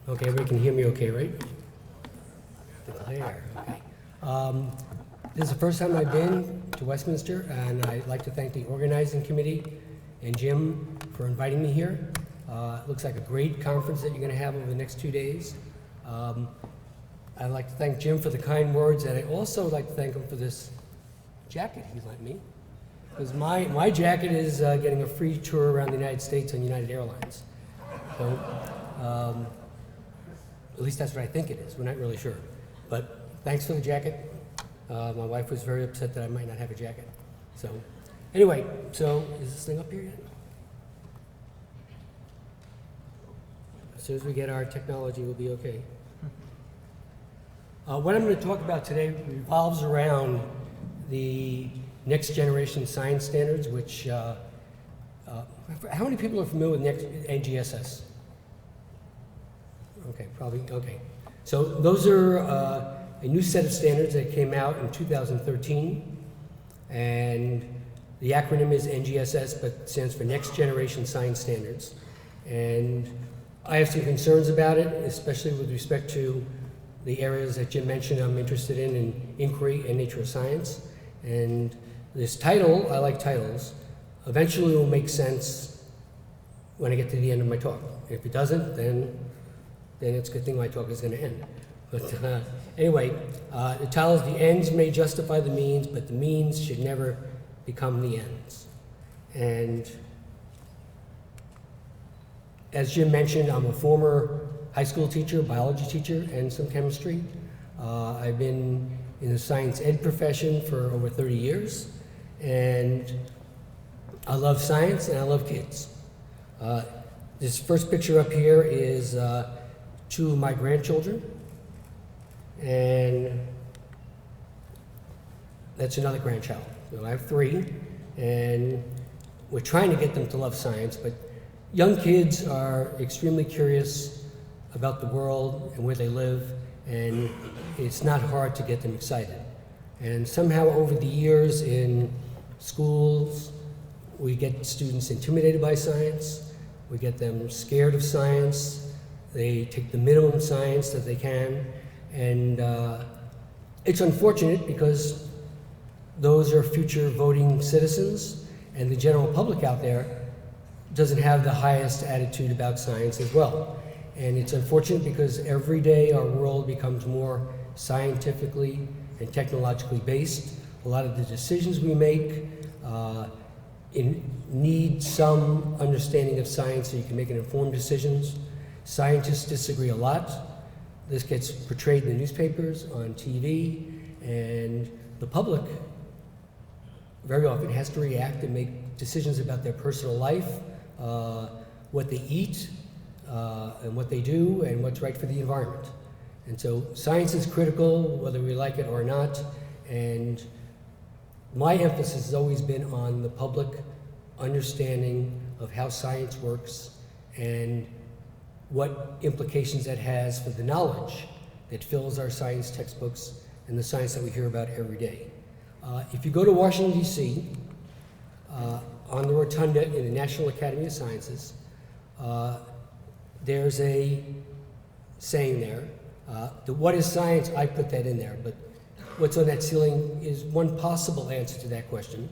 Okay, everybody can hear me okay, right? Declare, okay. This is the first time I've been to Westminster, and I'd like to thank the organizing committee and Jim for inviting me here. It looks like a great conference that you're going to have over the next 2 days. I'd like to thank Jim for the kind words, and I'd also like to thank him for this jacket he lent me. Because my jacket is getting a free tour around the United States on United Airlines. So, at least that's what I think it is. We're not really sure. But thanks for the jacket. My wife was very upset that I might not have a jacket. So, anyway, so is this thing up here yet? As soon as we get our technology, we'll be okay. What I'm going to talk about today revolves around the next generation science standards, which, how many people are familiar with NGSS? Okay, probably, okay. So those are a new set of standards that came out in 2013, and the acronym is NGSS, but stands for Next Generation Science Standards. And I have some concerns about it, especially with respect to the areas that Jim mentioned I'm interested in inquiry and nature of science. And this title, I like titles, eventually will make sense when I get to the end of my talk. If it doesn't, then it's a good thing my talk is going to end. But anyway, the title is The Ends May Justify the Means, but the means should never become the ends. And as Jim mentioned, I'm a former high school teacher, biology teacher, and some chemistry. I've been in the science ed profession for over 30 years, and I love science and I love kids. This first picture up here is two of my grandchildren, and that's another grandchild. So I have three, and we're trying to get them to love science, but young kids are extremely curious about the world and where they live, and it's not hard to get them excited. And somehow over the years in schools, we get students intimidated by science, we get them scared of science, they take the minimum science that they can, and it's unfortunate because those are future voting citizens, and the general public out there doesn't have the highest attitude about science as well. And it's unfortunate because every day our world becomes more scientifically and technologically based. A lot of the decisions we make need some understanding of science so you can make an informed decisions. Scientists disagree a lot. This gets portrayed in the newspapers, on TV, and the public very often has to react and make decisions about their personal life, what they eat, and what they do, and what's right for the environment. And so science is critical, whether we like it or not, and my emphasis has always been on the public understanding of how science works and what implications that has for the knowledge that fills our science textbooks and the science that we hear about every day. If you go to Washington, D.C., on the rotunda in the National Academy of Sciences, there's a saying there. The what is science, I put that in there, but what's on that ceiling is one possible answer to that question,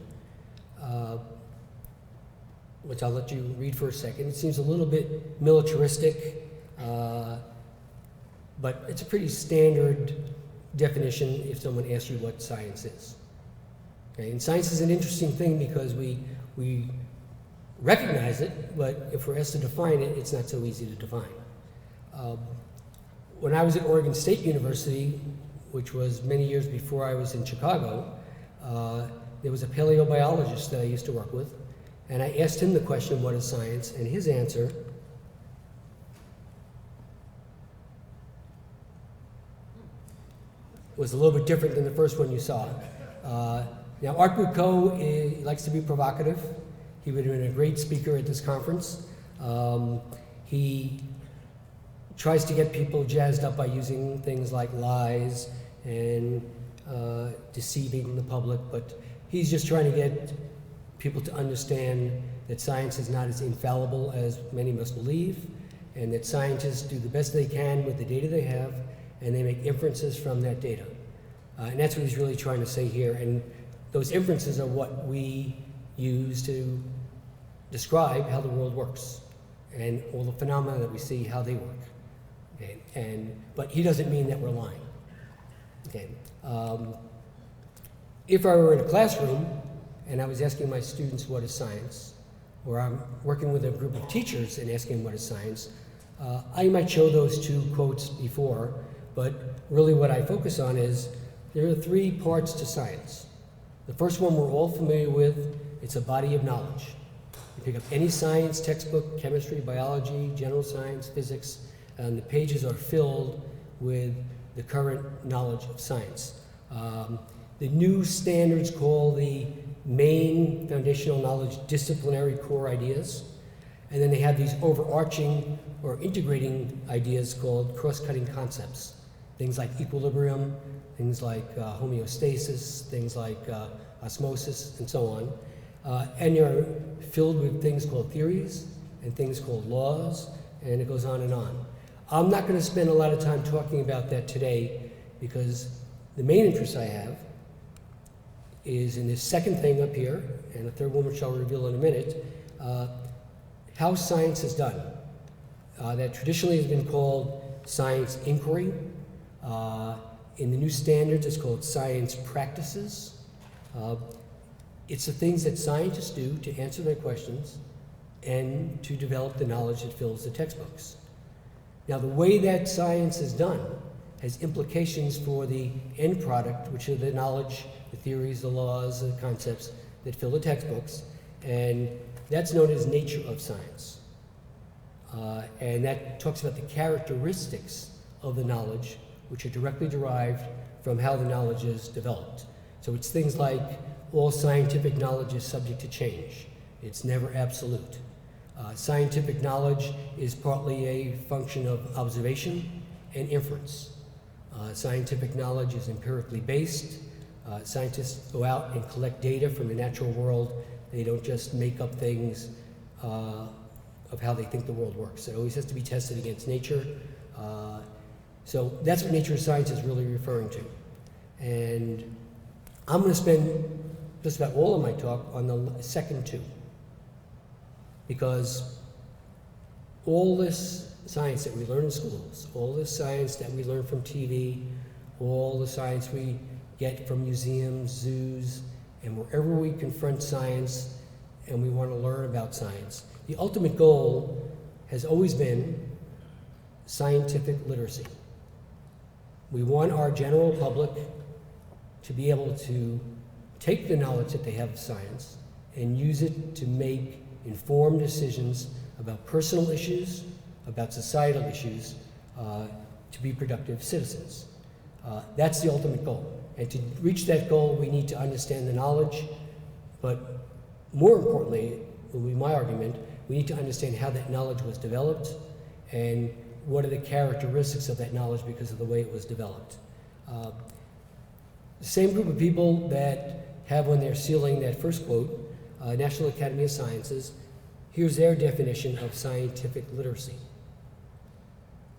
which I'll let you read for a second. It seems a little bit militaristic, but it's a pretty standard definition if someone asks you what science is. Okay? And science is an interesting thing because we recognize it, but if we're asked to define it, it's not so easy to define. When I was at Oregon State University, which was many years before I was in Chicago, there was a paleobiologist that I used to work with, and I asked him the question, what is science? And his answer was a little bit different than the first one you saw. Now, Art Bucco likes to be provocative. He would have been a great speaker at this conference. He tries to get people jazzed up by using things like lies and deceiving the public, but he's just trying to get people to understand that science is not as infallible as many of us believe, and that scientists do the best they can with the data they have, and they make inferences from that data. And that's what he's really trying to say here. And those inferences are what we use to describe how the world works and all the phenomena that we see, how they work. Okay? But he doesn't mean that we're lying. Okay? If I were in a classroom and I was asking my students what is science, or I'm working with a group of teachers and asking what is science, I might show those two quotes before, but really what I focus on is there are three parts to science. The first one we're all familiar with, it's a body of knowledge. You pick up any science textbook, chemistry, biology, general science, physics, and the pages are filled with the current knowledge of science. The new standards call the main foundational knowledge disciplinary core ideas, and then they have these overarching or integrating ideas called cross-cutting concepts. Things like equilibrium, things like homeostasis, things like osmosis, and so on. And you're filled with things called theories and things called laws, and it goes on and on. I'm not going to spend a lot of time talking about that today because the main interest I have is in this second thing up here, and the third one which I'll reveal in a minute, how science is done. That traditionally has been called science inquiry. In the new standards, it's called science practices. It's the things that scientists do to answer their questions and to develop the knowledge that fills the textbooks. Now, the way that science is done has implications for the end product, which are the knowledge, the theories, the laws, the concepts that fill the textbooks, and that's known as nature of science. And that talks about the characteristics of the knowledge, which are directly derived from how the knowledge is developed. So it's things like all scientific knowledge is subject to change. It's never absolute. Scientific knowledge is partly a function of observation and inference. Scientific knowledge is empirically based. Scientists go out and collect data from the natural world. They don't just make up things of how they think the world works. It always has to be tested against nature. So that's what nature of science is really referring to. And I'm going to spend just about all of my talk on the second two, because all this science that we learn in schools, all this science that we learn from TV, all the science we get from museums, zoos, and wherever we confront science and we want to learn about science, the ultimate goal has always been scientific literacy. We want our general public to be able to take the knowledge that they have of science and use it to make informed decisions about personal issues, about societal issues, to be productive citizens. That's the ultimate goal. And to reach that goal, we need to understand the knowledge, but more importantly, will be my argument, we need to understand how that knowledge was developed and what are the characteristics of that knowledge because of the way it was developed. The same group of people that have on their ceiling that first quote, National Academy of Sciences, here's their definition of scientific literacy.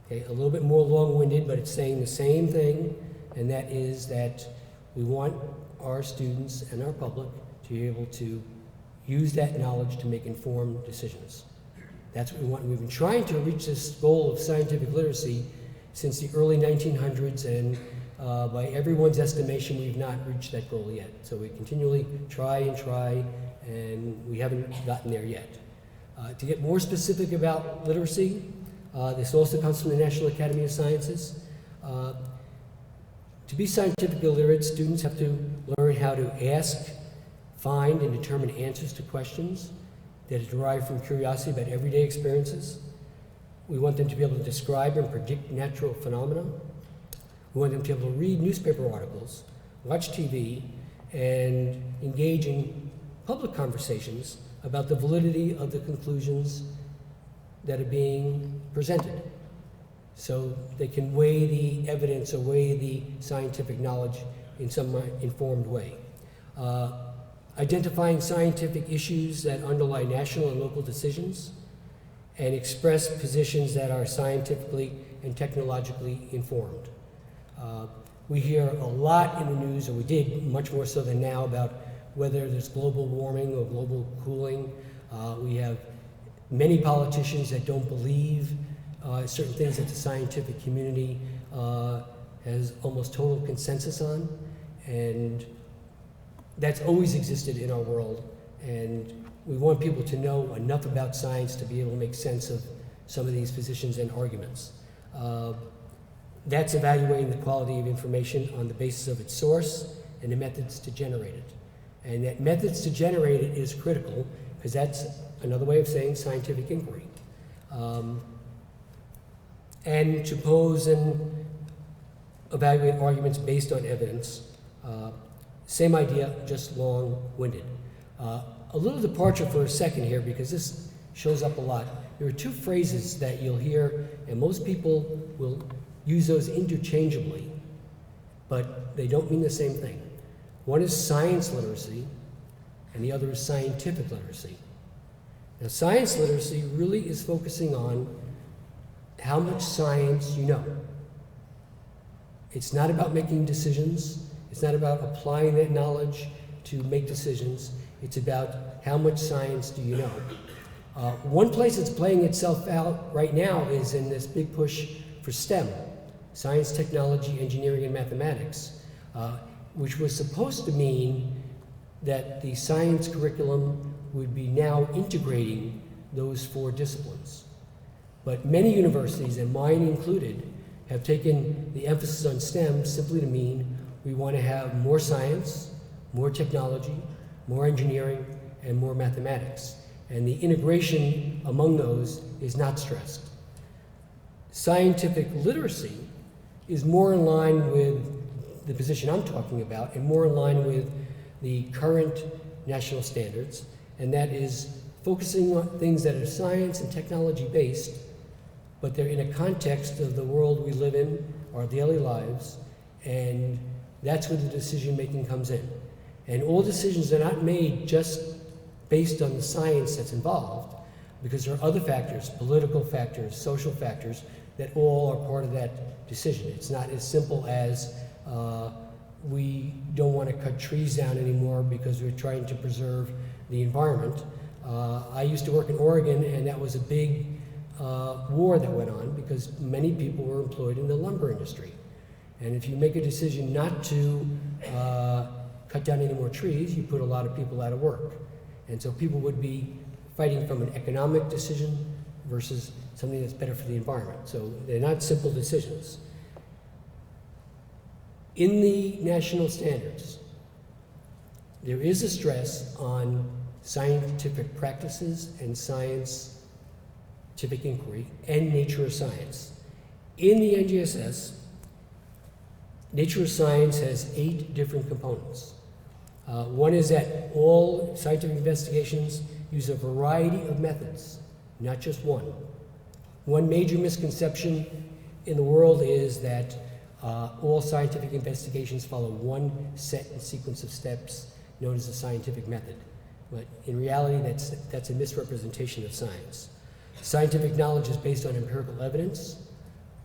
Okay, a little bit more long-winded, but it's saying the same thing, and that is that we want our students and our public to be able to use that knowledge to make informed decisions. That's what we want. We've been trying to reach this goal of scientific literacy since the early 1900s, and by everyone's estimation, we've not reached that goal yet. So we continually try, and we haven't gotten there yet. To get more specific about literacy, this also comes from the National Academy of Sciences. To be scientifically literate, students have to learn how to ask, find, and determine answers to questions that are derived from curiosity about everyday experiences. We want them to be able to describe and predict natural phenomena. We want them to be able to read newspaper articles, watch TV, and engage in public conversations about the validity of the conclusions that are being presented. So they can weigh the evidence or weigh the scientific knowledge in some informed way. Identifying scientific issues that underlie national and local decisions, and express positions that are scientifically and technologically informed. We hear a lot in the news, or we did much more so than now, about whether there's global warming or global cooling. We have many politicians that don't believe certain things that the scientific community has almost total consensus on, and that's always existed in our world, and we want people to know enough about science to be able to make sense of some of these positions and arguments. That's evaluating the quality of information on the basis of its source and the methods to generate it. And that methods to generate it is critical, because that's another way of saying scientific inquiry. And to pose and evaluate arguments based on evidence. Same idea, just long-winded. A little departure for a second here, because this shows up a lot. There are two phrases that you'll hear, and most people will use those interchangeably, but they don't mean the same thing. One is science literacy, and the other is scientific literacy. Now, science literacy really is focusing on how much science you know. It's not about making decisions. It's not about applying that knowledge to make decisions. It's about how much science do you know. One place it's playing itself out right now is in this big push for STEM, science, technology, engineering, and mathematics, which was supposed to mean that the science curriculum would be now integrating those four disciplines. But many universities, and mine included, have taken the emphasis on STEM simply to mean we want to have more science, more technology, more engineering, and more mathematics. And the integration among those is not stressed. Scientific literacy is more in line with the position I'm talking about, and more in line with the current national standards, and that is focusing on things that are science and technology based, but they're in a context of the world we live in, our daily lives, and that's where the decision making comes in. And all decisions are not made just based on the science that's involved, because there are other factors, political factors, social factors, that all are part of that decision. It's not as simple as we don't want to cut trees down anymore because we're trying to preserve the environment. I used to work in Oregon, and that was a big war that went on because many people were employed in the lumber industry. And if you make a decision not to cut down any more trees, you put a lot of people out of work. And so people would be fighting from an economic decision versus something that's better for the environment. So they're not simple decisions. In the national standards, there is a stress on scientific practices and scientific inquiry and nature of science. In the NGSS, nature of science has 8 different components. One is that all scientific investigations use a variety of methods, not just one. One major misconception in the world is that all scientific investigations follow one set and sequence of steps known as the scientific method. But in reality, that's a misrepresentation of science. Scientific knowledge is based on empirical evidence.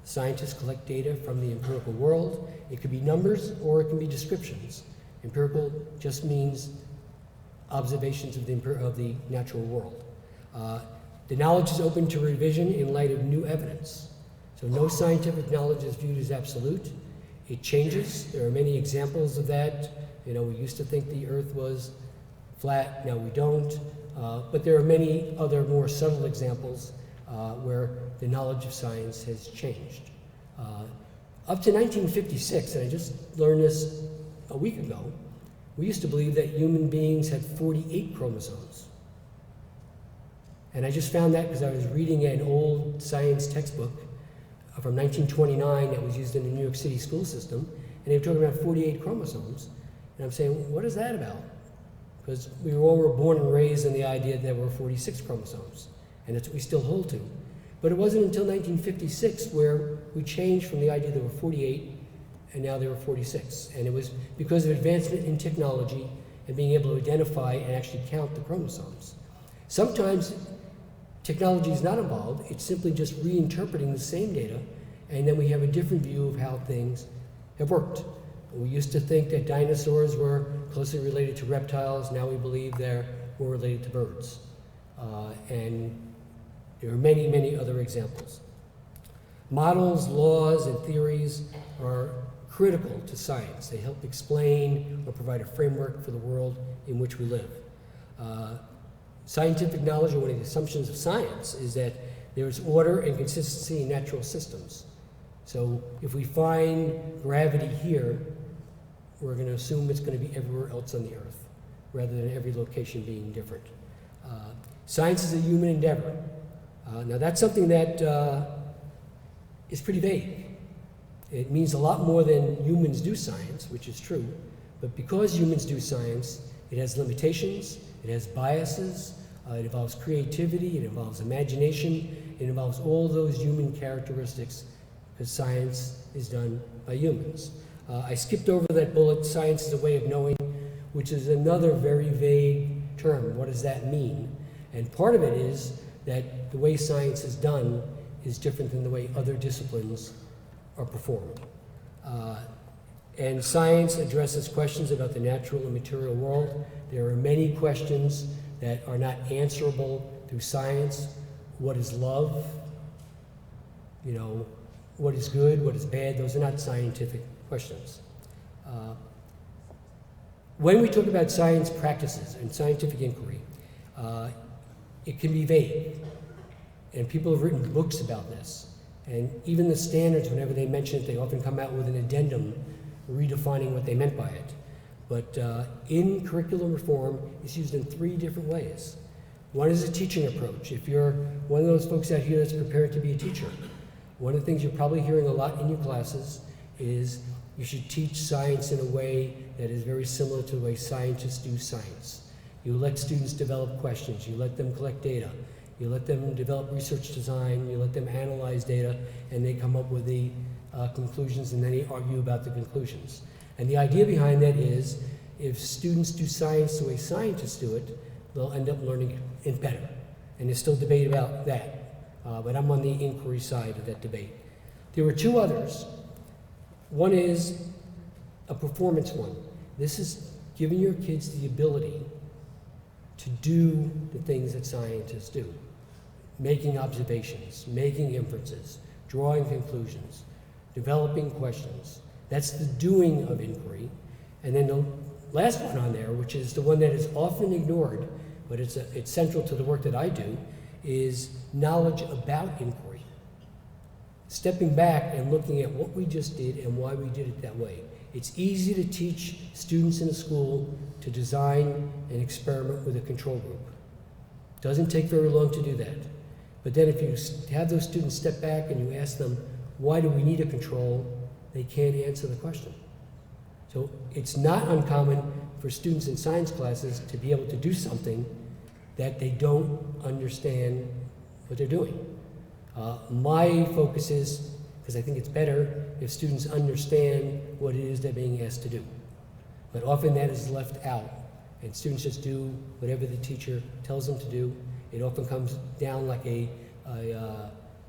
Scientists collect data from the empirical world. It could be numbers or it can be descriptions. Empirical just means observations of the natural world. The knowledge is open to revision in light of new evidence. So no scientific knowledge is viewed as absolute. It changes. There are many examples of that. You know, we used to think the Earth was flat, now we don't. But there are many other more subtle examples where the knowledge of science has changed. Up to 1956, and I just learned this a week ago, we used to believe that human beings had 48 chromosomes. And I just found that because I was reading an old science textbook from 1929 that was used in the New York City school system, and they were talking about 48 chromosomes. And I'm saying, what is that about? Because we all were born and raised in the idea that there were 46 chromosomes, and that's what we still hold to. But it wasn't until 1956 where we changed from the idea there were 48, and now there were 46. And it was because of advancement in technology and being able to identify and actually count the chromosomes. Sometimes technology is not involved, it's simply just reinterpreting the same data, and then we have a different view of how things have worked. We used to think that dinosaurs were closely related to reptiles, now we believe they're more related to birds. And there are many, many other examples. Models, laws, and theories are critical to science. They help explain or provide a framework for the world in which we live. Scientific knowledge, or one of the assumptions of science, is that there is order and consistency in natural systems. So if we find gravity here, we're going to assume it's going to be everywhere else on the Earth, rather than every location being different. Science is a human endeavor. Now that's something that is pretty vague. It means a lot more than humans do science, which is true, but because humans do science, it has limitations, it has biases, it involves creativity, it involves imagination, it involves all those human characteristics, because science is done by humans. I skipped over that bullet, science is a way of knowing, which is another very vague term. What does that mean? And part of it is that the way science is done is different than the way other disciplines are performed. And science addresses questions about the natural and material world. There are many questions that are not answerable through science. What is love? You know, what is good, what is bad? Those are not scientific questions. When we talk about science practices and scientific inquiry, it can be vague. And people have written books about this. And even the standards, whenever they mention it, they often come out with an addendum redefining what they meant by it. But in curriculum reform, it's used in 3 different ways. One is a teaching approach. If you're one of those folks out here that's prepared to be a teacher, one of the things you're probably hearing a lot in your classes is you should teach science in a way that is very similar to the way scientists do science. You let students develop questions, you let them collect data, you let them develop research design, you let them analyze data, and they come up with the conclusions, and then they argue about the conclusions. And the idea behind that is, if students do science the way scientists do it, they'll end up learning it better. And there's still debate about that. But I'm on the inquiry side of that debate. There were 2 others. One is a performance one. This is giving your kids the ability to do the things that scientists do. Making observations, making inferences, drawing conclusions, developing questions. That's the doing of inquiry. And then the last one on there, which is the one that is often ignored, but it's central to the work that I do, is knowledge about inquiry. Stepping back and looking at what we just did and why we did it that way. It's easy to teach students in a school to design an experiment with a control group. Doesn't take very long to do that. But then if you have those students step back and you ask them, why do we need a control? They can't answer the question. So it's not uncommon for students in science classes to be able to do something that they don't understand what they're doing. My focus is, because I think it's better if students understand what it is they're being asked to do. But often that is left out, and students just do whatever the teacher tells them to do. It often comes down like a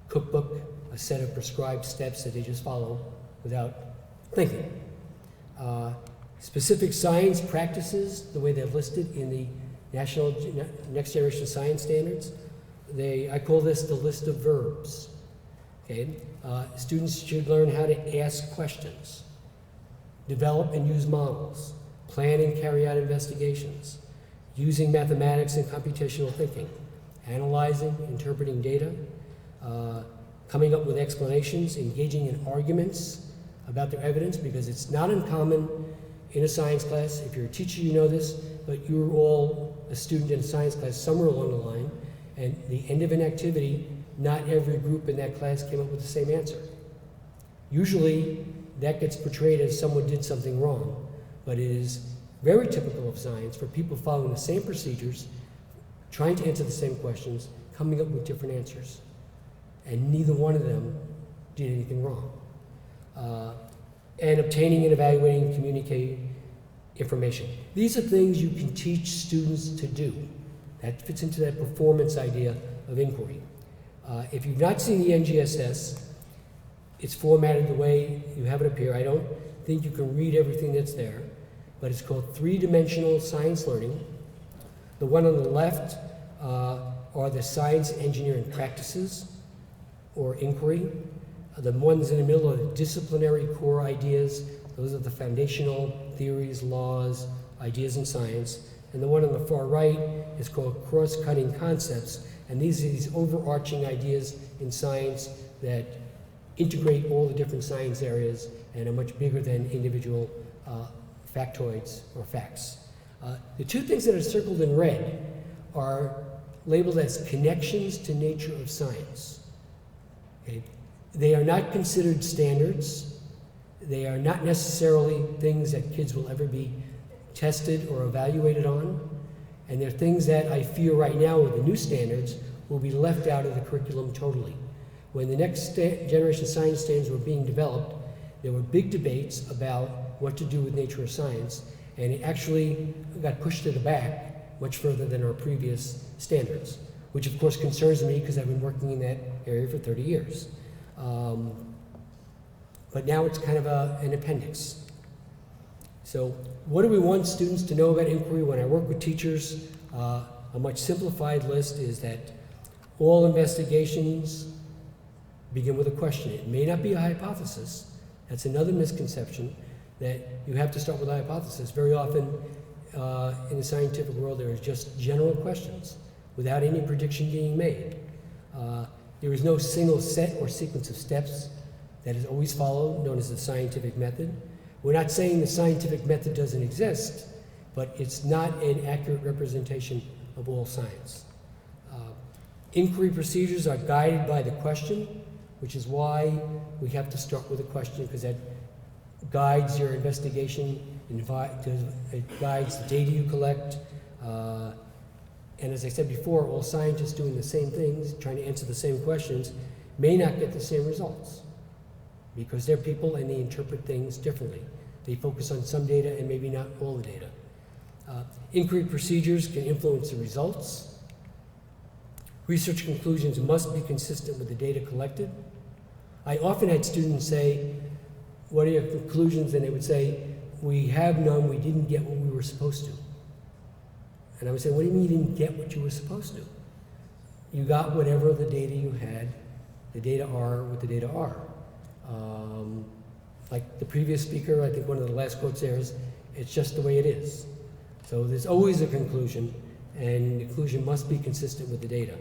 cookbook, a set of prescribed steps that they just follow without thinking. Specific science practices, the way they're listed in the National Next Generation Science Standards, I call this the list of verbs. Okay? Students should learn how to ask questions, develop and use models, plan and carry out investigations, using mathematics and computational thinking, analyzing, interpreting data, coming up with explanations, engaging in arguments about their evidence, because it's not uncommon in a science class. If you're a teacher, you know this, but you're all a student in a science class somewhere along the line, and the end of an activity, not every group in that class came up with the same answer. Usually, that gets portrayed as someone did something wrong, but it is very typical of science for people following the same procedures, trying to answer the same questions, coming up with different answers. And neither one of them did anything wrong. And obtaining and evaluating and communicating information. These are things you can teach students to do. That fits into that performance idea of inquiry. If you've not seen the NGSS, it's formatted the way you have it up here. I don't think you can read everything that's there, but it's called three-dimensional science learning. The one on the left are the science and engineering practices, or inquiry. The ones in the middle are the disciplinary core ideas. Those are the foundational theories, laws, ideas in science. And the one on the far right is called cross-cutting concepts. And these are these overarching ideas in science that integrate all the different science areas and are much bigger than individual factoids or facts. The two things that are circled in red are labeled as connections to nature of science. Okay? They are not considered standards. They are not necessarily things that kids will ever be tested or evaluated on. And they're things that I fear right now with the new standards will be left out of the curriculum totally. When the next generation science standards were being developed, there were big debates about what to do with nature of science, and it actually got pushed to the back much further than our previous standards, which of course concerns me because I've been working in that area for 30 years. But now it's kind of an appendix. So what do we want students to know about inquiry? When I work with teachers, a much simplified list is that all investigations begin with a question. It may not be a hypothesis. That's another misconception, that you have to start with a hypothesis. Very often in the scientific world, there is just general questions without any prediction being made. There is no single set or sequence of steps that is always followed, known as the scientific method. We're not saying the scientific method doesn't exist, but it's not an accurate representation of all science. Inquiry procedures are guided by the question, which is why we have to start with a question, because that guides your investigation, it guides the data you collect. And as I said before, all scientists doing the same things, trying to answer the same questions, may not get the same results, because they're people and they interpret things differently. They focus on some data and maybe not all the data. Inquiry procedures can influence the results. Research conclusions must be consistent with the data collected. I often had students say, what are your conclusions? And they would say, we have none, we didn't get what we were supposed to. And I would say, what do you mean you didn't get what you were supposed to? You got whatever the data you had. The data are what the data are. Like the previous speaker, I think one of the last quotes there is, it's just the way it is. So there's always a conclusion, and the conclusion must be consistent with the data.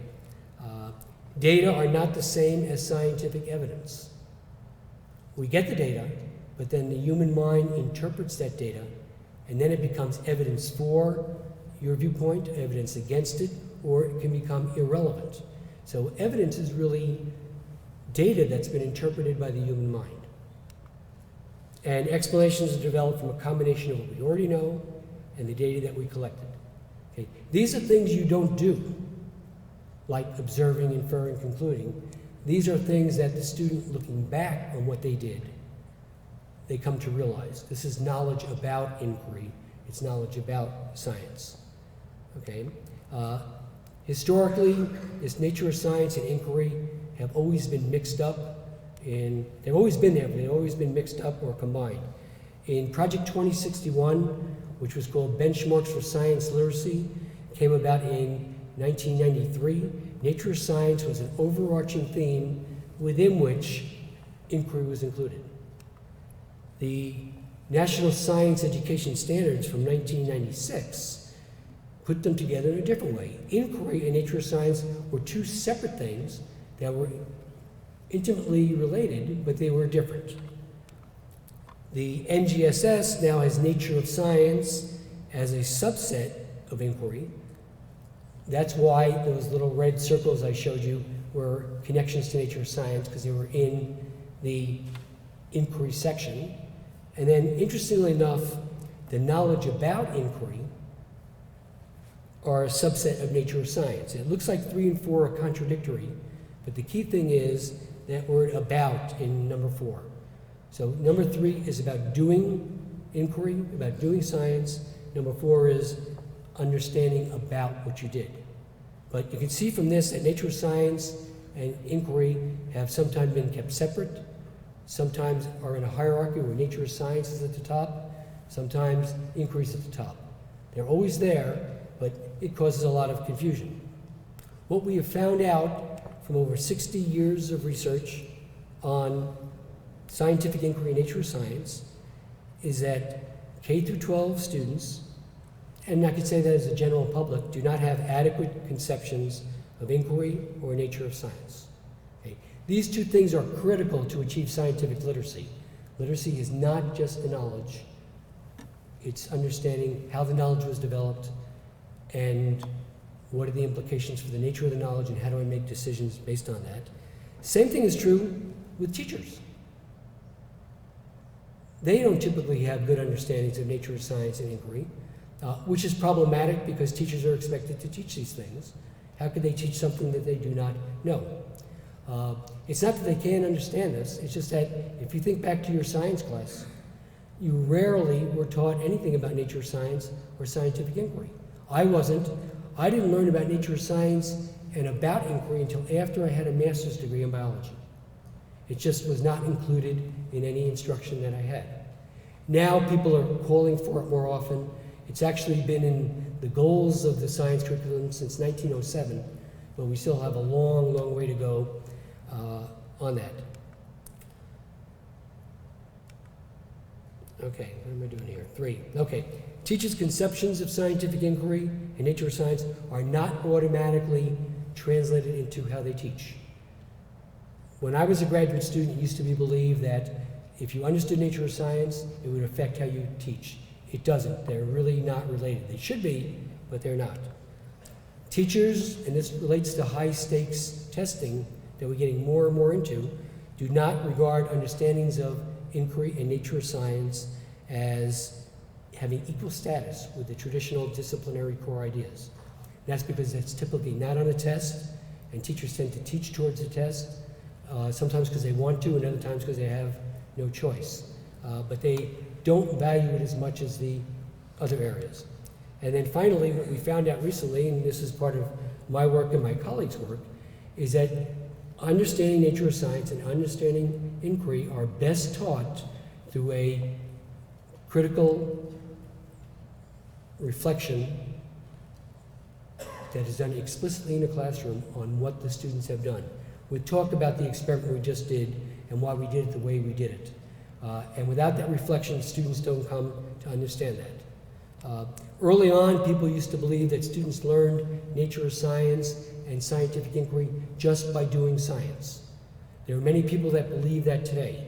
Data are not the same as scientific evidence. We get the data, but then the human mind interprets that data, and then it becomes evidence for your viewpoint, evidence against it, or it can become irrelevant. So evidence is really data that's been interpreted by the human mind. And explanations are developed from a combination of what we already know and the data that we collected. Okay. These are things you don't do, like observing, inferring, concluding. These are things that the student, looking back on what they did, they come to realize. This is knowledge about inquiry. It's knowledge about science. Okay? Historically, this nature of science and inquiry have always been mixed up they've always been there, but they've always been mixed up or combined. In Project 2061, which was called Benchmarks for Science Literacy, came about in 1993. Nature of science was an overarching theme within which inquiry was included. The National Science Education Standards from 1996 put them together in a different way. Inquiry and nature of science were two separate things that were intimately related, but they were different. The NGSS now has nature of science as a subset of inquiry. That's why those little red circles I showed you were connections to nature of science, because they were in the inquiry section. And then, interestingly enough, the knowledge about inquiry are a subset of nature of science. It looks like 3 and 4 are contradictory, but the key thing is that word about in number 4. So number 3 is about doing inquiry, about doing science. Number 4 is understanding about what you did. But you can see from this that nature of science and inquiry have sometimes been kept separate, sometimes are in a hierarchy where nature of science is at the top, sometimes inquiry is at the top. They're always there, but it causes a lot of confusion. What we have found out from over 60 years of research on scientific inquiry and nature of science is that K through 12 students, and I could say that as a general public, do not have adequate conceptions of inquiry or nature of science. Okay? These two things are critical to achieve scientific literacy. Literacy is not just the knowledge, it's understanding how the knowledge was developed and what are the implications for the nature of the knowledge and how do I make decisions based on that. Same thing is true with teachers. They don't typically have good understandings of nature of science and inquiry, which is problematic because teachers are expected to teach these things. How could they teach something that they do not know? It's not that they can't understand this, it's just that if you think back to your science class, you rarely were taught anything about nature of science or scientific inquiry. I wasn't. I didn't learn about nature of science and about inquiry until after I had a master's degree in biology. It just was not included in any instruction that I had. Now people are calling for it more often. It's actually been in the goals of the science curriculum since 1907, but we still have a long, long way to go on that. Okay, what am I doing here? 3. Okay, teachers' conceptions of scientific inquiry and nature of science are not automatically translated into how they teach. When I was a graduate student, it used to be believed that if you understood nature of science, it would affect how you teach. It doesn't. They're really not related. They should be, but they're not. Teachers, and this relates to high-stakes testing that we're getting more and more into, do not regard understandings of inquiry and nature of science as having equal status with the traditional disciplinary core ideas. That's because it's typically not on a test, and teachers tend to teach towards the test, sometimes because they want to, and other times because they have no choice. But they don't value it as much as the other areas. And then finally, what we found out recently, and this is part of my work and my colleagues' work, is that understanding nature of science and understanding inquiry are best taught through a critical reflection that is done explicitly in a classroom on what the students have done. We talked about the experiment we just did and why we did it the way we did it. And without that reflection, students don't come to understand that. Early on, people used to believe that students learned nature of science and scientific inquiry just by doing science. There are many people that believe that today.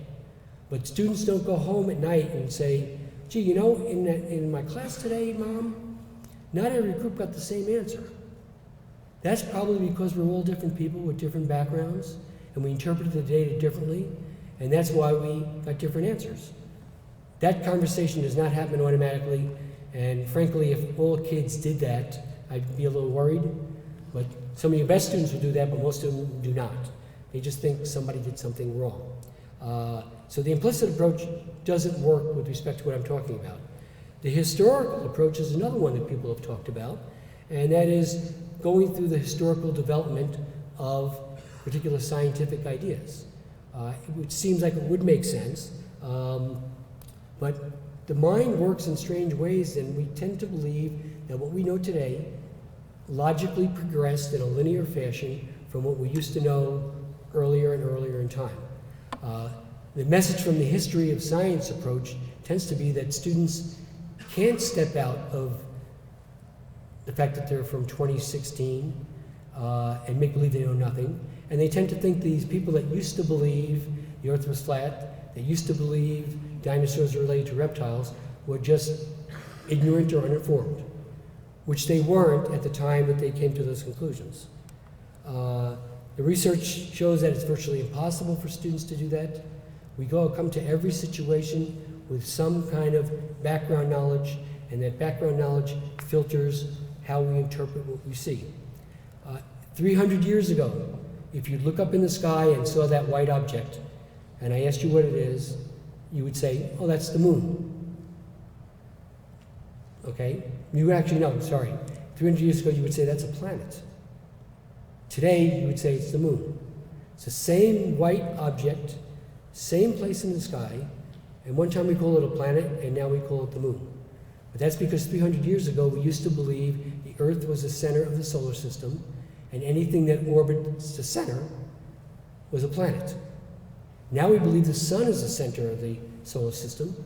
But students don't go home at night and say, gee, you know, in my class today, Mom, not every group got the same answer. That's probably because we're all different people with different backgrounds, and we interpreted the data differently, and that's why we got different answers. That conversation does not happen automatically, and frankly, if all kids did that, I'd be a little worried. But some of your best students will do that, but most of them do not. They just think somebody did something wrong. So the implicit approach doesn't work with respect to what I'm talking about. The historical approach is another one that people have talked about, and that is going through the historical development of particular scientific ideas. It seems like it would make sense, but the mind works in strange ways, and we tend to believe that what we know today logically progressed in a linear fashion from what we used to know earlier and earlier in time. The message from the history of science approach tends to be that students can't step out of the fact that they're from 2016 and make believe they know nothing. And they tend to think these people that used to believe the earth was flat, that used to believe dinosaurs are related to reptiles, were just ignorant or uninformed, which they weren't at the time that they came to those conclusions. The research shows that it's virtually impossible for students to do that. We come to every situation with some kind of background knowledge, and that background knowledge filters how we interpret what we see. 300 years ago, if you look up in the sky and saw that white object, and I asked you what it is, you would say, oh, that's the moon. Okay? You actually, no, sorry. 300 years ago, you would say that's a planet. Today, you would say it's the moon. It's the same white object, same place in the sky, and one time we call it a planet, and now we call it the moon. But that's because 300 years ago, we used to believe the Earth was the center of the solar system, and anything that orbits the center was a planet. Now we believe the sun is the center of the solar system.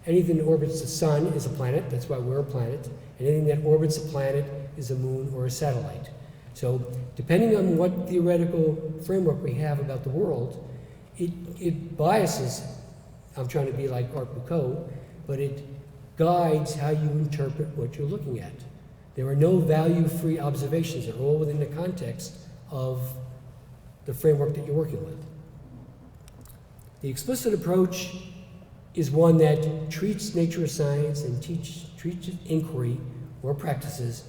Anything that orbits the sun is a planet, that's why we're a planet. Anything that orbits a planet is a moon or a satellite. So depending on what theoretical framework we have about the world, it biases, I'm trying to be like Art Bucot, but it guides how you interpret what you're looking at. There are no value-free observations. They're all within the context of the framework that you're working with. The explicit approach is one that treats nature of science and treats inquiry or practices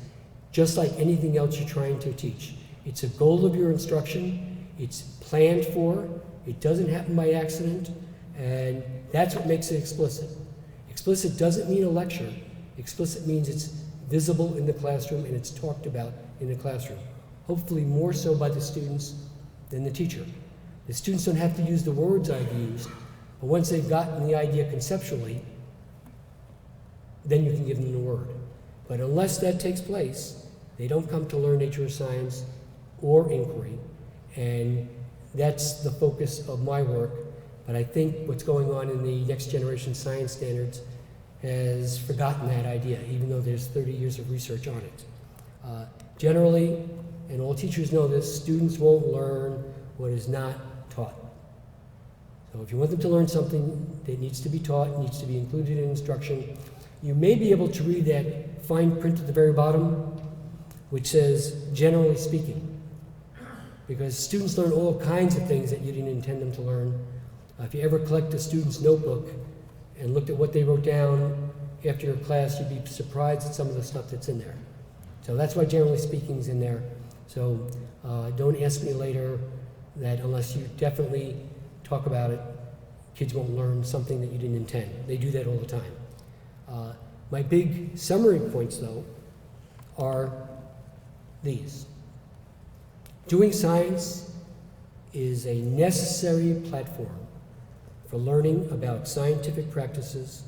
just like anything else you're trying to teach. It's a goal of your instruction. It's planned for. It doesn't happen by accident. And that's what makes it explicit. Explicit doesn't mean a lecture. Explicit means it's visible in the classroom and it's talked about in the classroom. Hopefully more so by the students than the teacher. The students don't have to use the words I've used, but once they've gotten the idea conceptually, then you can give them the word. But unless that takes place, they don't come to learn nature of science or inquiry, and that's the focus of my work. But I think what's going on in the next generation science standards has forgotten that idea, even though there's 30 years of research on it. Generally, and all teachers know this, students won't learn what is not taught. So if you want them to learn something that needs to be taught, needs to be included in instruction, you may be able to read that fine print at the very bottom, which says, generally speaking, because students learn all kinds of things that you didn't intend them to learn. If you ever collect a student's notebook and looked at what they wrote down after your class, you'd be surprised at some of the stuff that's in there. So that's why generally speaking is in there. So don't ask me later that unless you definitely talk about it, kids won't learn something that you didn't intend. They do that all the time. My big summary points, though, are these. Doing science is a necessary platform for learning about scientific practices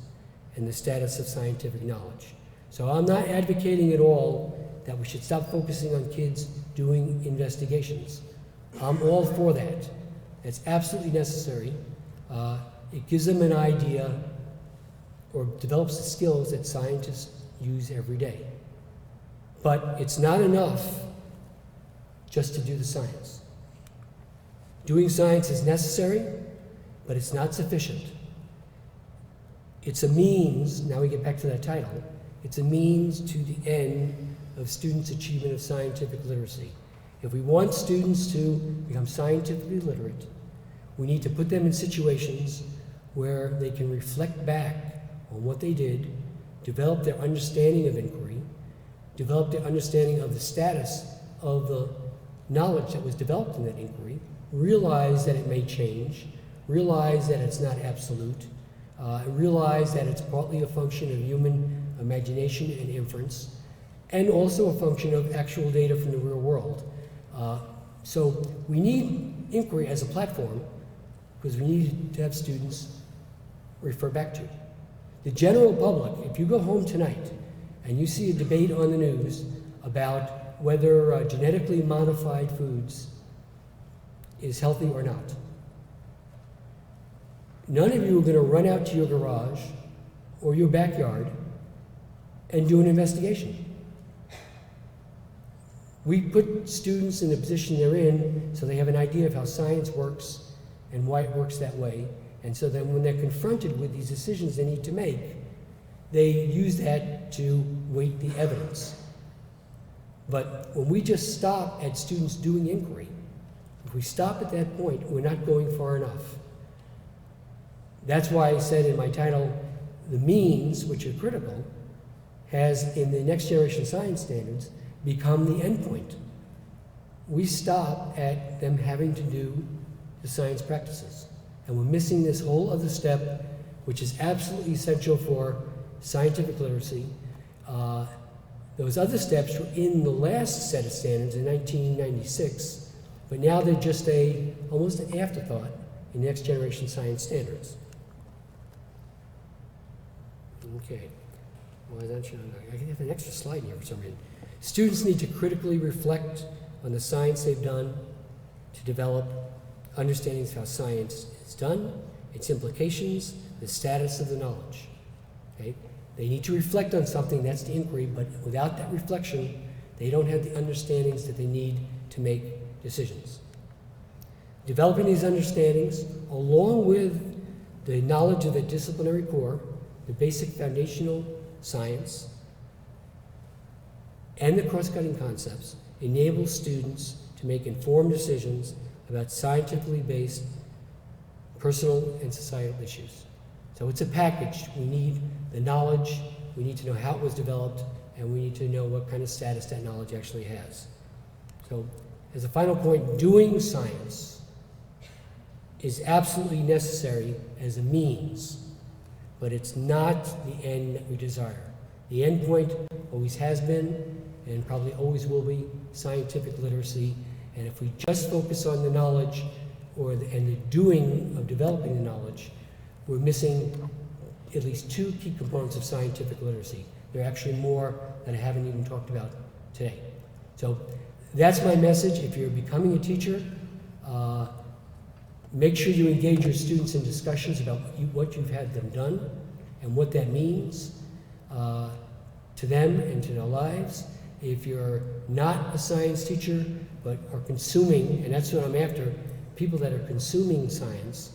and the status of scientific knowledge. So I'm not advocating at all that we should stop focusing on kids doing investigations. I'm all for that. It's absolutely necessary. It gives them an idea or develops the skills that scientists use every day. But it's not enough just to do the science. Doing science is necessary, but it's not sufficient. It's a means, now we get back to that title, it's a means to the end of students' achievement of scientific literacy. If we want students to become scientifically literate, we need to put them in situations where they can reflect back on what they did, develop their understanding of inquiry, develop their understanding of the status of the knowledge that was developed in that inquiry, realize that it may change, realize that it's not absolute, realize that it's partly a function of human imagination and inference, and also a function of actual data from the real world. So we need inquiry as a platform because we need to have students refer back to. The general public, if you go home tonight and you see a debate on the news about whether genetically modified foods is healthy or not, none of you are going to run out to your garage or your backyard and do an investigation. We put students in the position they're in so they have an idea of how science works and why it works that way. And so then when they're confronted with these decisions they need to make, they use that to weight the evidence. But when we just stop at students doing inquiry, if we stop at that point, we're not going far enough. That's why I said in my title, the means, which are critical, has in the next generation science standards become the endpoint. We stop at them having to do the science practices. And we're missing this whole other step, which is absolutely essential for scientific literacy. Those other steps were in the last set of standards in 1996, but now they're just almost an afterthought in next generation science standards. Okay. Why is that showing? I have an extra slide here for some reason. Students need to critically reflect on the science they've done to develop understandings of how science is done, its implications, the status of the knowledge. Okay? They need to reflect on something, that's the inquiry, but without that reflection, they don't have the understandings that they need to make decisions. Developing these understandings, along with the knowledge of the disciplinary core, the basic foundational science, and the cross-cutting concepts, enables students to make informed decisions about scientifically based personal and societal issues. So it's a package. We need the knowledge, we need to know how it was developed, and we need to know what kind of status that knowledge actually has. So as a final point, doing science is absolutely necessary as a means, but it's not the end that we desire. The end point always has been, and probably always will be, scientific literacy. And if we just focus on the knowledge and the doing of developing the knowledge, we're missing at least two key components of scientific literacy. There are actually more that I haven't even talked about today. So that's my message. If you're becoming a teacher, make sure you engage your students in discussions about what you've had them done and what that means to them and to their lives. If you're not a science teacher but are consuming, and that's what I'm after, people that are consuming science,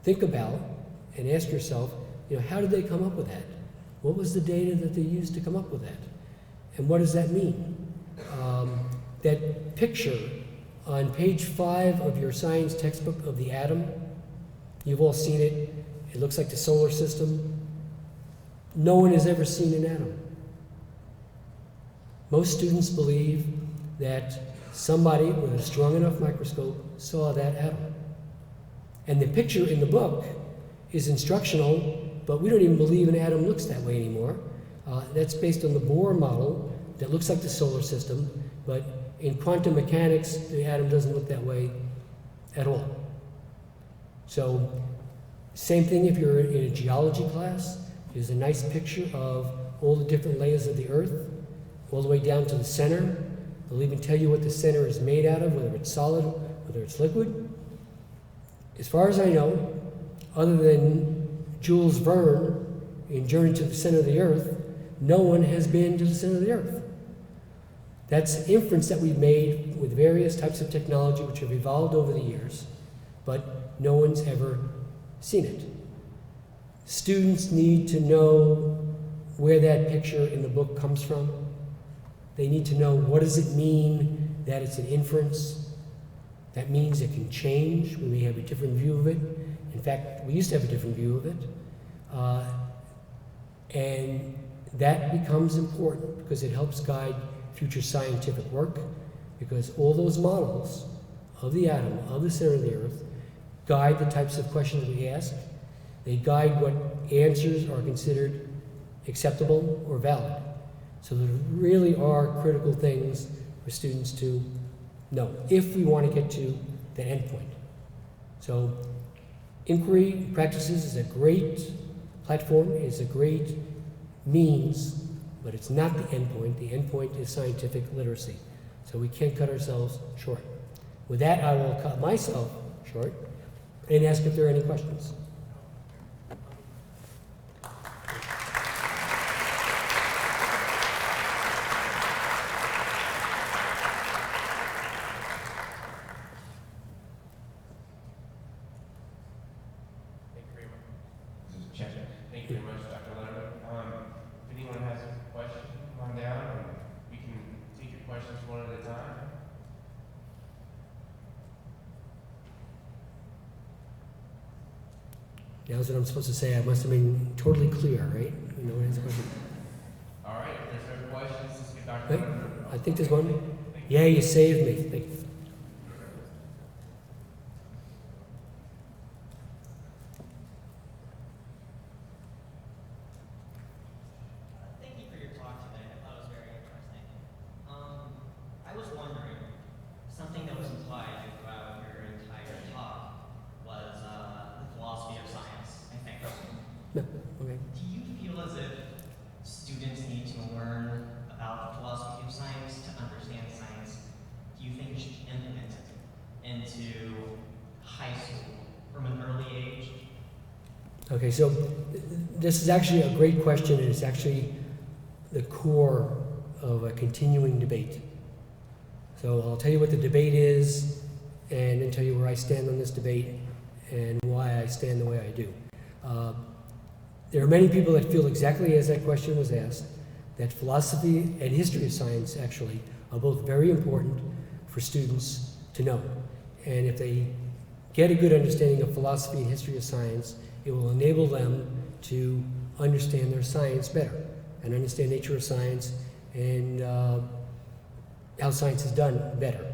think about and ask yourself, how did they come up with that? What was the data that they used to come up with that? And what does that mean? That picture on page 5 of your science textbook of the atom, you've all seen it. It looks like the solar system. No one has ever seen an atom. Most students believe that somebody with a strong enough microscope saw that atom. And the picture in the book is instructional, but we don't even believe an atom looks that way anymore. That's based on the Bohr model that looks like the solar system, but in quantum mechanics, the atom doesn't look that way at all. So, same thing if you're in a geology class. There's a nice picture of all the different layers of the Earth, all the way down to the center. They'll even tell you what the center is made out of, whether it's solid, whether it's liquid. As far as I know, other than Jules Verne in Journey to the Center of the Earth, no one has been to the center of the Earth. That's inference that we've made with various types of technology which have evolved over the years, but no one's ever seen it. Students need to know where that picture in the book comes from. They need to know, what does it mean that it's an inference? That means it can change. We may have a different view of it. In fact, we used to have a different view of it. And that becomes important because it helps guide future scientific work, because all those models of the atom, of the center of the Earth, guide the types of questions we ask. They guide what answers are considered acceptable or valid. So there really are critical things for students to know if we want to get to the end point. So inquiry practices is a great platform, is a great means, but it's not the end point. The end point is scientific literacy. So we can't cut ourselves short. With that, I will cut myself short and ask if there are any questions. Thank you very much, Dr. Lederman. If anyone has a question, come on down and we can take your questions one at a time. Now's what I'm supposed to say. I must have been totally clear, right? No one has a question. All right, if there's no questions, let's get Dr. Wait, Lederman. I think there's one. Yeah, you saved me. Thank you. Thank you for your talk today. I thought it was very interesting. Okay, so this is actually a great question, and it's actually the core of a continuing debate. So I'll tell you what the debate is, and then tell you where I stand on this debate and why I stand the way I do. There are many people that feel exactly as that question was asked, that philosophy and history of science actually are both very important for students to know. And if they get a good understanding of philosophy and history of science, it will enable them to understand their science better and understand nature of science and how science is done better.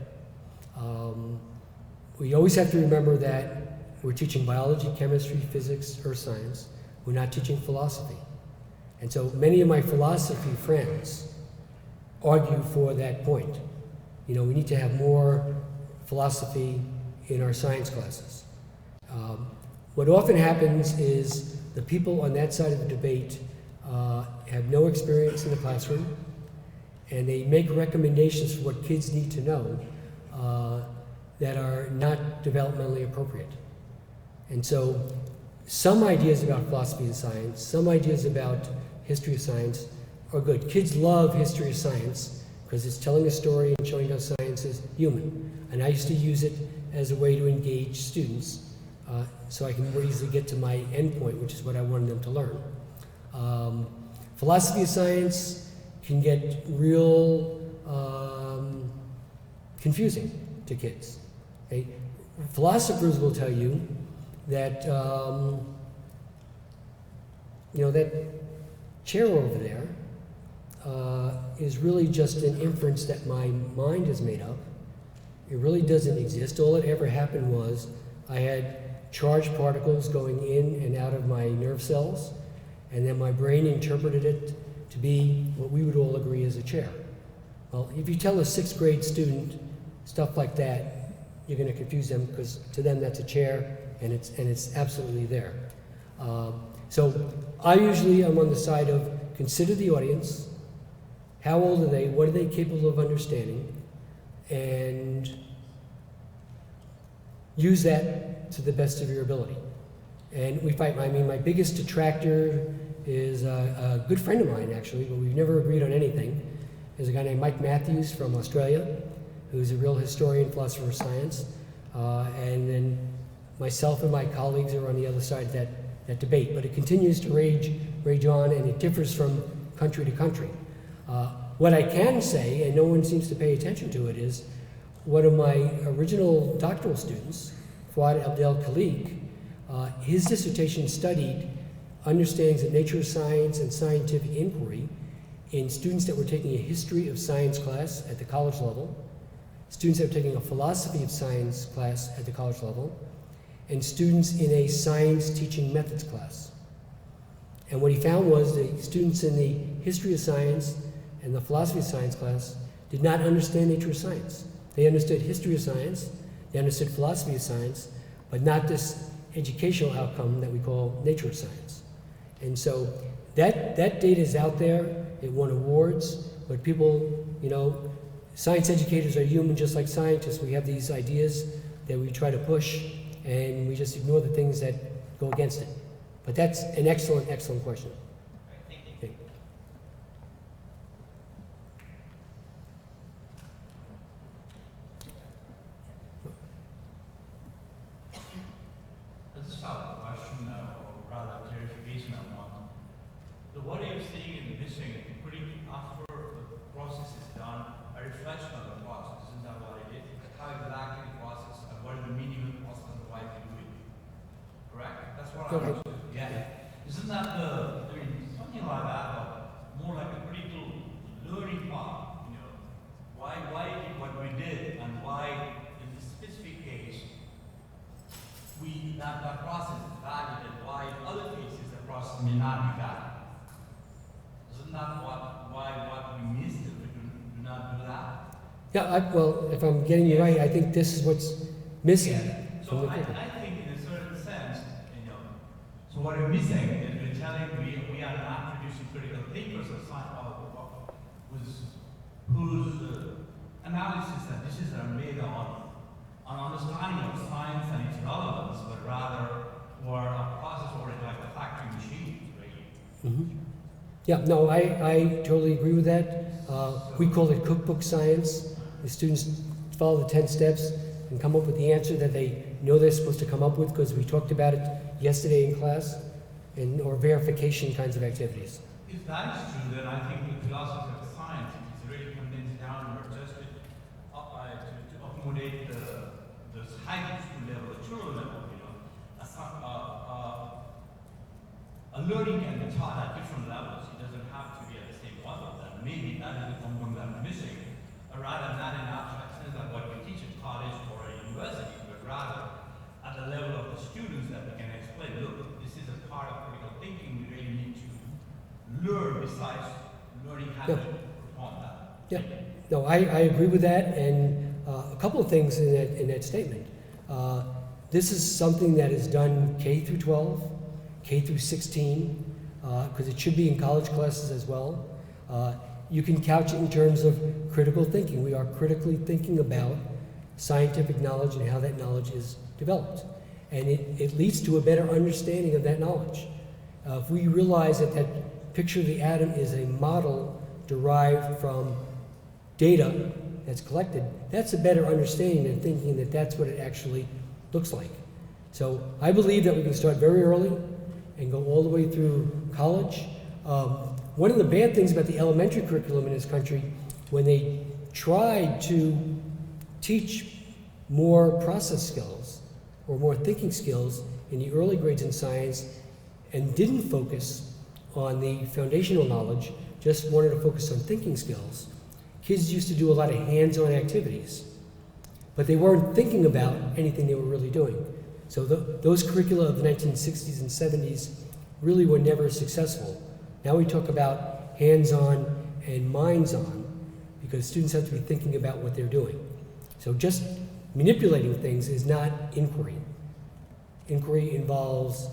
We always have to remember that we're teaching biology, chemistry, physics, earth science. We're not teaching philosophy. And so many of my philosophy friends argue for that point. You know, we need to have more philosophy in our science classes. What often happens is the people on that side of the debate have no experience in the classroom, and they make recommendations for what kids need to know that are not developmentally appropriate. And so some ideas about philosophy and science, some ideas about history of science are good. Kids love history of science because it's telling a story and showing how science is human. And I used to use it as a way to engage students so I can more easily get to my end point, which is what I wanted them to learn. Philosophy of science can get real confusing to kids. Okay? Philosophers will tell you that, that chair over there is really just an inference that my mind has made up. It really doesn't exist. All that ever happened was I had charged particles going in and out of my nerve cells, and then my brain interpreted it to be what we would all agree is a chair. Well, if you tell a 6th grade student stuff like that, you're going to confuse them because to them that's a chair, and it's absolutely there. So I usually am on the side of consider the audience, how old are they, what are they capable of understanding, and use that to the best of your ability. And we fight, my biggest detractor is a good friend of mine actually, but we've never agreed on anything. There's a guy named Mike Matthews from Australia, who's a real historian, philosopher of science, and then myself and my colleagues are on the other side of that debate. But it continues to rage on, and it differs from country to country. What I can say, and no one seems to pay attention to it, is one of my original doctoral students, Fuad Abdel Khalik, his dissertation studied understandings of nature of science and scientific inquiry in students that were taking a history of science class at the college level, students that were taking a philosophy of science class at the college level, and students in a science teaching methods class. And what he found was the students in the history of science and the philosophy of science class did not understand nature of science. They understood history of science, they understood philosophy of science, but not this educational outcome that we call nature of science. And so that data is out there, it won awards, but people, science educators are human just like scientists. We have these ideas that we try to push, and we just ignore the things that go against it. But that's an excellent, excellent question. Okay. I just have a question, or rather clarification on one. What are you seeing and missing, putting after the process is done, a reflection of the process? Isn't that what it is? How exactly the process, and what is the meaning of the process and why you do it? Correct? That's what I'm saying. Yeah. Isn't that something like that, but more like a critical learning part, Why did what we did, and why in this specific case, that process is valid, and why in other cases the process may not be valid? Isn't that what we missed if we do not do that? Yeah, well, if I'm getting you right, I think this is what's missing from the curriculum. I think in a certain sense, so what we're missing is we're telling we are not producing critical thinkers of science, whose analysis and decisions are made on understanding of science and its relevance, but rather were a process-oriented Yeah, no, I totally agree with that. We call it cookbook science. The students follow the 10 steps and come up with the answer that they know they're supposed to come up with because we talked about it yesterday in class, or verification kinds of activities. If that is true, then I think the philosophy of science is really condensed down or adjusted to accommodate the high school level, the children level, you know. A learning can be taught at different levels. It doesn't have to be at the same level. And maybe that is the component that I'm missing. Rather not in abstract sense like what we teach in college or a university, but rather at the level of the students that we can explain, look, this is a part of critical thinking we really need to learn besides learning how to perform that. Yeah, no, I agree with that, and a couple of things in that statement. This is something that is done K through 12, K through 16, because it should be in college classes as well. You can couch it in terms of critical thinking. We are critically thinking about scientific knowledge and how that knowledge is developed. And it leads to a better understanding of that knowledge. If we realize that that picture of the atom is a model derived from data that's collected, that's a better understanding than thinking that that's what it actually looks like. So I believe that we can start very early and go all the way through college. One of the bad things about the elementary curriculum in this country, when they tried to teach more process skills or more thinking skills in the early grades in science and didn't focus on the foundational knowledge, just wanted to focus on thinking skills, kids used to do a lot of hands-on activities, but they weren't thinking about anything they were really doing. So those curricula of the 1960s and 70s really were never successful. Now we talk about hands-on and minds-on because students have to be thinking about what they're doing. So just manipulating things is not inquiry. Inquiry involves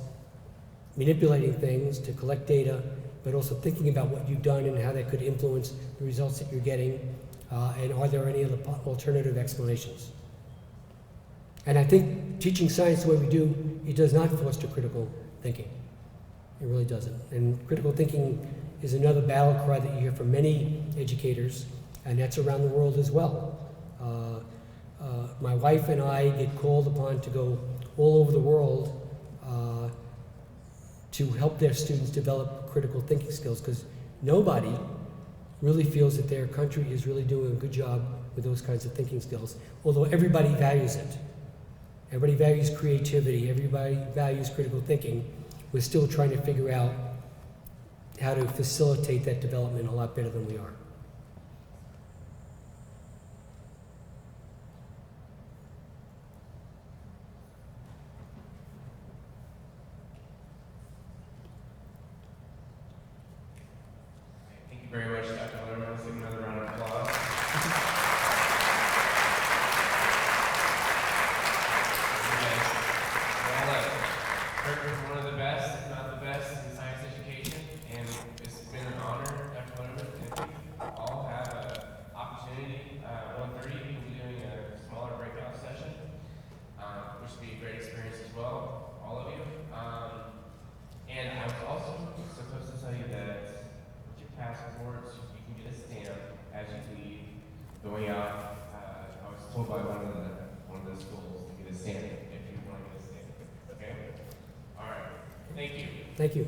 manipulating things to collect data, but also thinking about what you've done and how that could influence the results that you're getting, and are there any other alternative explanations. And I think teaching science the way we do, it does not foster critical thinking. It really doesn't. And critical thinking is another battle cry that you hear from many educators, and that's around the world as well. My wife and I get called upon to go all over the world to help their students develop critical thinking skills, because nobody really feels that their country is really doing a good job with those kinds of thinking skills, although everybody values it. Everybody values creativity, everybody values critical thinking. We're still trying to figure out how to facilitate that development a lot better than we are. Thank you very much, Dr. Lederman. Let's give another round of applause. One of the best, if not the best, in science education, and it's been an honor, Dr. Lederman, and we all have an opportunity. 1:30, we'll be doing a smaller breakout session, which will be a great experience as well, all of you. And I was also supposed to tell you that with your passports, you can get a stamp as you leave. Going out, I was told by one of the schools to get a stamp if you want to get a stamp. Okay? All right. Thank you. Thank you.